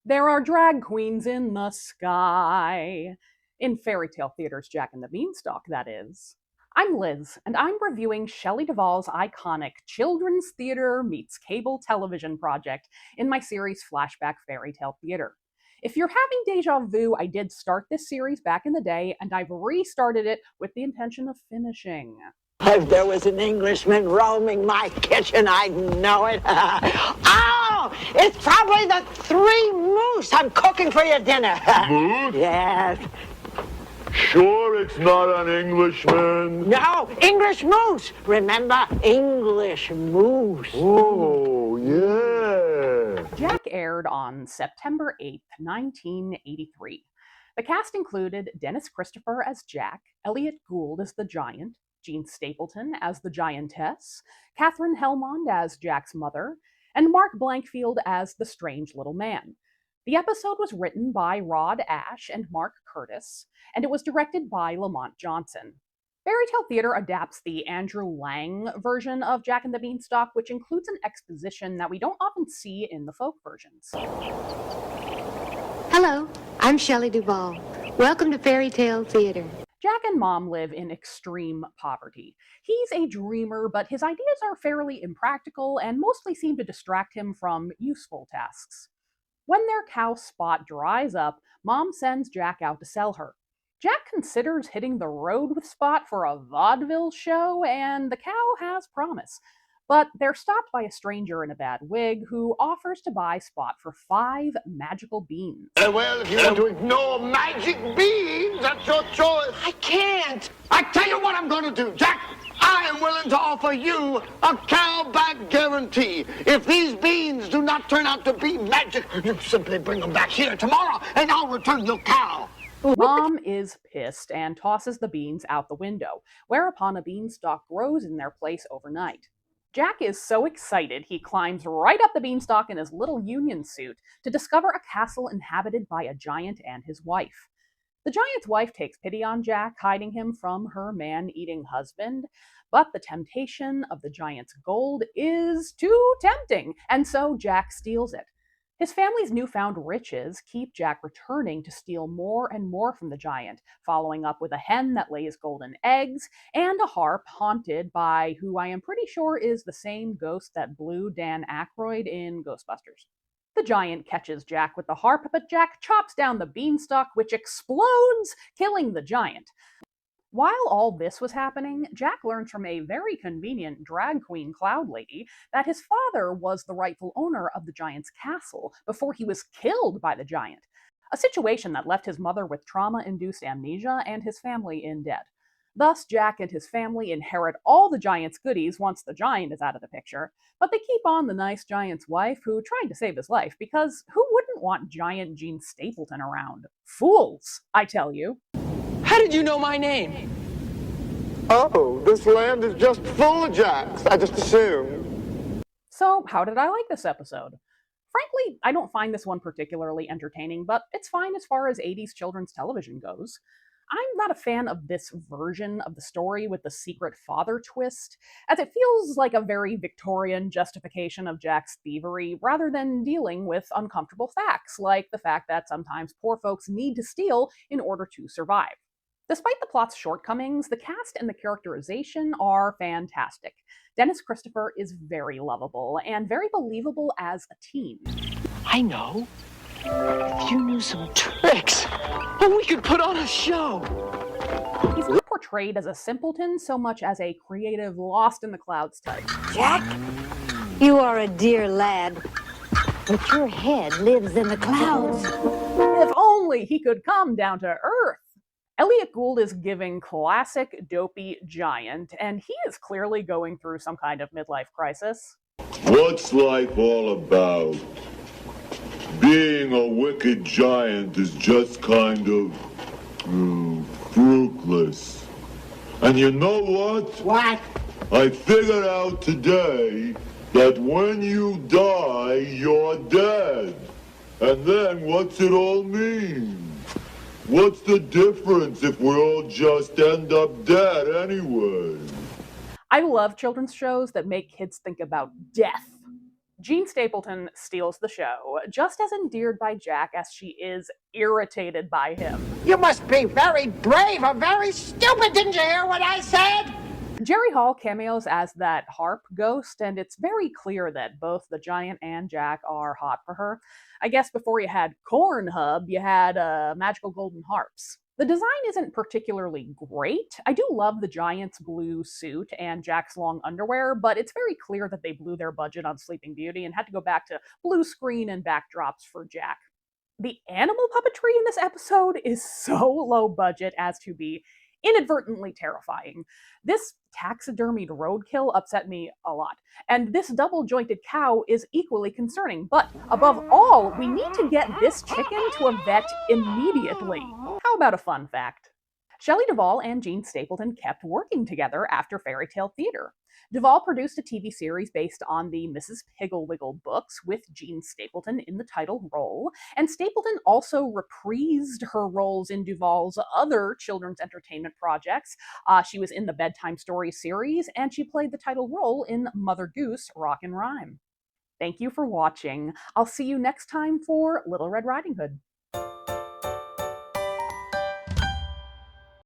There are drag queens in the sky. In fairy tale theater's Jack and the Beanstalk, that is. I'm Liz, and I'm reviewing Shelley Duvall's iconic children's theater meets cable television project in my series Flashback Fairy Tale Theater. If you're having deja vu, I did start this series back in the day, and I've restarted it with the intention of finishing. If there was an Englishman roaming my kitchen, I'd know it. Oh, it's probably the three moose I'm cooking for your dinner. Moose? Yes. Sure it's not an Englishman? No, English moose. Remember, English moose. Oh, yeah. Jack aired on September 8th, 1983. The cast included Dennis Christopher as Jack, Elliot Gould as the Giant, Jean Stapleton as the Giantess, Catherine Helmond as Jack's mother, and Mark Blankfield as the Strange Little Man. The episode was written by Rod Ash and Mark Curtis, and it was directed by Lamont Johnson. Fairy Tale Theater adapts the Andrew Lang version of Jack and the Beanstalk, which includes an exposition that we don't often see in the folk versions. Hello, I'm Shelley Duvall. Welcome to Fairy Tale Theater. Jack and Mom live in extreme poverty. He's a dreamer, but his ideas are fairly impractical and mostly seem to distract him from useful tasks. When their cow Spot dries up, Mom sends Jack out to sell her. Jack considers hitting the road with Spot for a vaudeville show, and the cow has promise. But they're stopped by a stranger in a bad wig who offers to buy Spot for 5 magical beans. Well, if you want to ignore magic beans, that's your choice. I can't. I tell you what I'm going to do, Jack. I am willing to offer you a cow-back guarantee. If these beans do not turn out to be magic, you simply bring them back here tomorrow, and I'll return your cow. Mom is pissed and tosses the beans out the window, whereupon a beanstalk grows in their place overnight. Jack is so excited he climbs right up the beanstalk in his little union suit to discover a castle inhabited by a giant and his wife. The giant's wife takes pity on Jack, hiding him from her man-eating husband, but the temptation of the giant's gold is too tempting, and so Jack steals it. His family's newfound riches keep Jack returning to steal more and more from the giant, following up with a hen that lays golden eggs, and a harp haunted by who I am pretty sure is the same ghost that blew Dan Aykroyd in Ghostbusters. The giant catches Jack with the harp, but Jack chops down the beanstalk, which explodes, killing the giant. While all this was happening, Jack learns from a very convenient drag queen cloud lady that his father was the rightful owner of the giant's castle before he was killed by the giant, a situation that left his mother with trauma-induced amnesia and his family in debt. Thus, Jack and his family inherit all the giant's goodies once the giant is out of the picture, but they keep on the nice giant's wife who tried to save his life, because who wouldn't want giant Jean Stapleton around? Fools, I tell you. How did you know my name? Oh, this land is just full of Jacks. I just assumed. So, how did I like this episode? Frankly, I don't find this one particularly entertaining, but it's fine as far as 80s children's television goes. I'm not a fan of this version of the story with the secret father twist, as it feels like a very Victorian justification of Jack's thievery rather than dealing with uncomfortable facts, like the fact that sometimes poor folks need to steal in order to survive. Despite the plot's shortcomings, the cast and the characterization are fantastic. Dennis Christopher is very lovable and very believable as a teen. I know. If you knew some tricks, we could put on a show. He's not portrayed as a simpleton so much as a creative, lost-in-the-clouds type. Jack, you are a dear lad, but your head lives in the clouds. If only he could come down to Earth! Elliot Gould is giving classic dopey giant, and he is clearly going through some kind of midlife crisis. What's life all about? Being a wicked giant is just kind of fruitless. And you know what? What? I figured out today that when you die, you're dead. And then what's it all mean? What's the difference if we all just end up dead anyway? I love children's shows that make kids think about death. Jean Stapleton steals the show, just as endeared by Jack as she is irritated by him. You must be very brave or very stupid. Didn't you hear what I said? Jerry Hall cameos as that harp ghost, and it's very clear that both the Giant and Jack are hot for her. I guess before you had Corn Hub, you had magical golden harps. The design isn't particularly great. I do love the Giant's blue suit and Jack's long underwear, but it's very clear that they blew their budget on Sleeping Beauty and had to go back to blue screen and backdrops for Jack. The animal puppetry in this episode is so low budget as to be inadvertently terrifying. This taxidermied roadkill upset me a lot, and this double-jointed cow is equally concerning. But above all, we need to get this chicken to a vet immediately. How about a fun fact? Shelley Duvall and Jean Stapleton kept working together after Fairy Tale Theater. Duvall produced a TV series based on the Mrs. Pigglewiggle books with Jean Stapleton in the title role, and Stapleton also reprised her roles in Duvall's other children's entertainment projects. She was in the Bedtime Stories series, and she played the title role in Mother Goose Rock and Rhyme. Thank you for watching. I'll see you next time for Little Red Riding Hood.